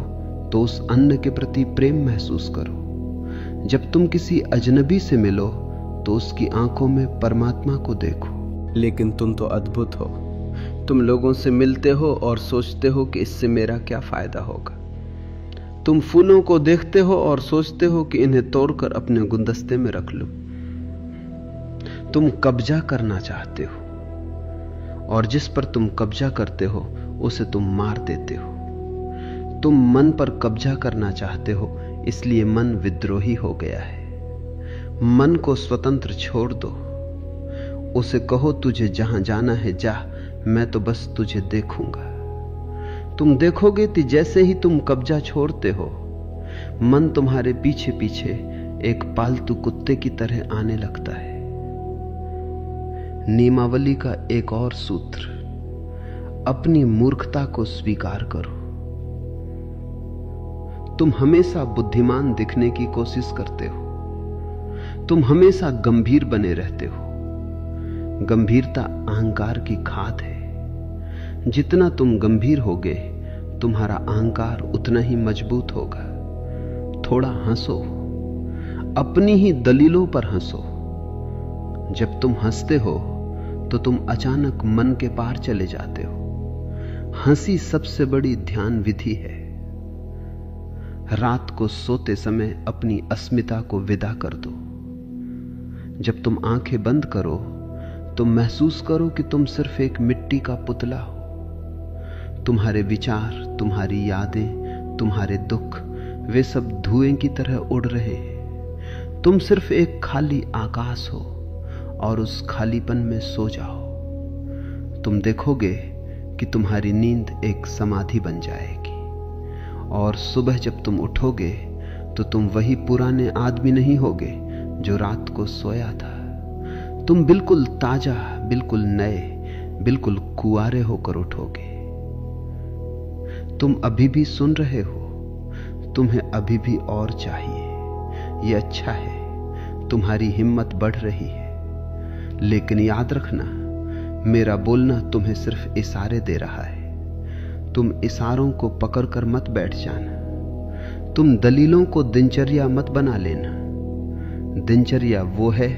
[SPEAKER 2] तो उस अन्न के प्रति प्रेम महसूस करो। जब तुम किसी अजनबी से मिलो तो उसकी आंखों में परमात्मा को देखो। लेकिन तुम तो अद्भुत हो। तुम लोगों से मिलते हो और सोचते हो कि इससे मेरा क्या फायदा होगा। तुम फूलों को देखते हो और सोचते हो कि इन्हें तोड़कर अपने गुलदस्ते में रख लो। तुम कब्जा करना चाहते हो, और जिस पर तुम कब्जा करते हो उसे तुम मार देते हो। तुम मन पर कब्जा करना चाहते हो, इसलिए मन विद्रोही हो गया है। मन को स्वतंत्र छोड़ दो। उसे कहो, तुझे जहां जाना है जा, मैं तो बस तुझे देखूंगा। तुम देखोगे कि जैसे ही तुम कब्जा छोड़ते हो, मन तुम्हारे पीछे पीछे एक पालतू कुत्ते की तरह आने लगता है। नियमावली का एक और सूत्र, अपनी मूर्खता को स्वीकार करो। तुम हमेशा बुद्धिमान दिखने की कोशिश करते हो। तुम हमेशा गंभीर बने रहते हो। गंभीरता अहंकार की खाद है। जितना तुम गंभीर होगे, तुम्हारा अहंकार उतना ही मजबूत होगा। थोड़ा हंसो, अपनी ही दलीलों पर हंसो। जब तुम हंसते हो तो तुम अचानक मन के पार चले जाते हो। हंसी सबसे बड़ी ध्यान विधि है। रात को सोते समय अपनी अस्मिता को विदा कर दो। जब तुम आंखें बंद करो तो महसूस करो कि तुम सिर्फ एक मिट्टी का पुतला हो। तुम्हारे विचार, तुम्हारी यादें, तुम्हारे दुख, वे सब धुएं की तरह उड़ रहे हैं। तुम सिर्फ एक खाली आकाश हो, और उस खालीपन में सो जाओ। तुम देखोगे कि तुम्हारी नींद एक समाधि बन जाएगी, और सुबह जब तुम उठोगे तो तुम वही पुराने आदमी नहीं होगे जो रात को सोया था। तुम बिल्कुल ताजा, बिल्कुल नए, बिल्कुल कुंवारे होकर उठोगे। तुम अभी भी सुन रहे हो, तुम्हें अभी भी और चाहिए। यह अच्छा है, तुम्हारी हिम्मत बढ़ रही है। लेकिन याद रखना, मेरा बोलना तुम्हें सिर्फ इशारे दे रहा है। तुम इशारों को पकड़कर मत बैठ जाना। तुम दलीलों को दिनचर्या मत बना लेना। दिनचर्या वो है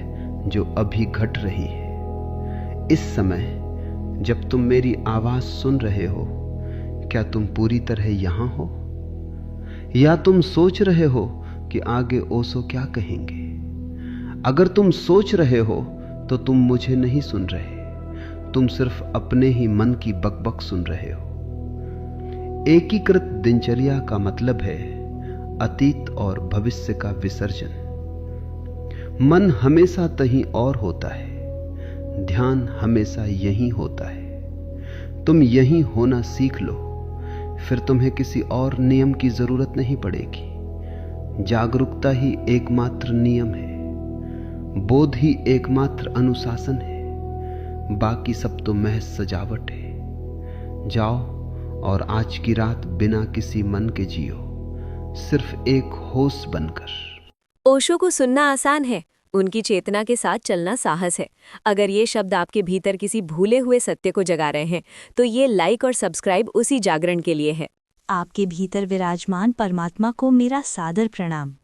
[SPEAKER 2] जो अभी घट रही है। इस समय जब तुम मेरी आवाज सुन रहे हो, क्या तुम पूरी तरह यहां हो, या तुम सोच रहे हो कि आगे ओशो क्या कहेंगे? अगर तुम सोच रहे हो तो तुम मुझे नहीं सुन रहे, तुम सिर्फ अपने ही मन की बकबक सुन रहे हो। एकीकृत दिनचर्या का मतलब है अतीत और भविष्य का विसर्जन। मन हमेशा कहीं और होता है, ध्यान हमेशा यहीं होता है। तुम यहीं होना सीख लो, फिर तुम्हें किसी और नियम की जरूरत नहीं पड़ेगी। जागरूकता ही एकमात्र नियम है, बोध ही एकमात्र अनुशासन है, बाकी सब तो महज सजावट है। जाओ और आज की रात बिना किसी मन के जियो, सिर्फ एक होश बनकर।
[SPEAKER 3] ओशो को सुनना आसान है, उनकी चेतना के साथ चलना साहस है। अगर ये शब्द आपके भीतर किसी भूले हुए सत्य को जगा रहे हैं, तो ये लाइक और सब्सक्राइब उसी जागरण के लिए है।
[SPEAKER 1] आपके भीतर विराजमान परमात्मा को मेरा सादर प्रणाम।